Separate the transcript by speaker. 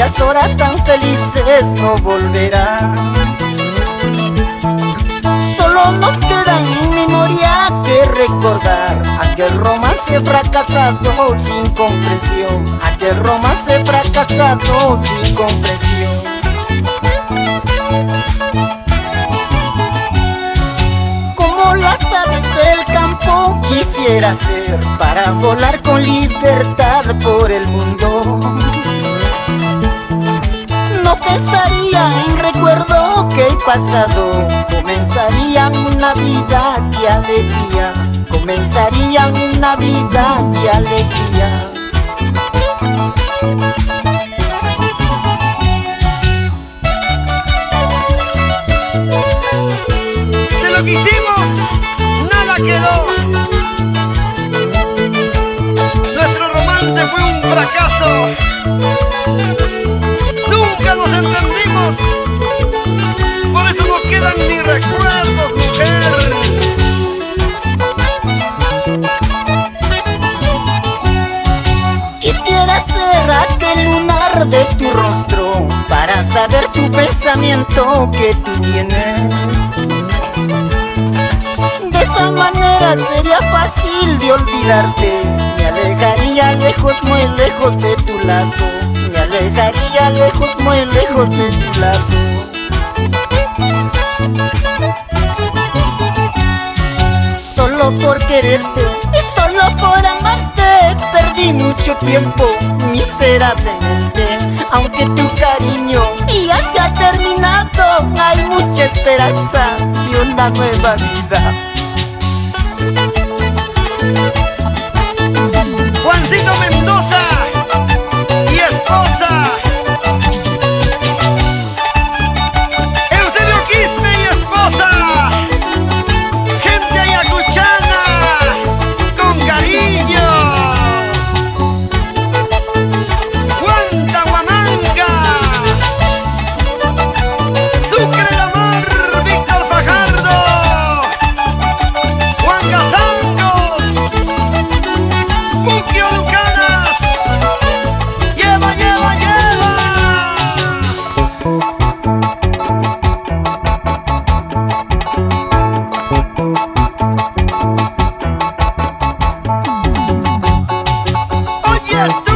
Speaker 1: aquellas horas tan felices no volverán. Solo nos queda en memoria que recordar aquel romance fracasado sin comprensión, aquel romance fracasado sin comprensión. Como las aves del campo quisiera ser para volar con libertad por el mundo. No pensaría en recuerdo que el pasado comenzaría una vida de alegría, comenzaría una vida de alegría.
Speaker 2: De lo que hicimos, nada quedó. Nuestro romance fue un fracaso. Nunca nos entendimos. Por eso no quedan ni recuerdos, mujer.
Speaker 1: Quisiera ser aquel lunar de tu rostro para saber tu pensamiento que tú tienes. De esa manera sería fácil de olvidarte. Me alejaría lejos, muy lejos de tu lado. Me alejaría lejos, muy lejos de tu lado. Solo por quererte y solo por amarte perdí mucho tiempo miserablemente. Aunque tu cariño ya se ha terminado, hay mucha esperanza y una nueva vida.
Speaker 2: Juancito Mendoza y esposa, Eusebio Quispe y esposa, gente ayacuchana con cariño. Juan Tahuamanga, Sucre la Mar, Víctor Fajardo, Juan Casangos, Puquio Lucanas, lleva, lleva, lleva. Oye tú.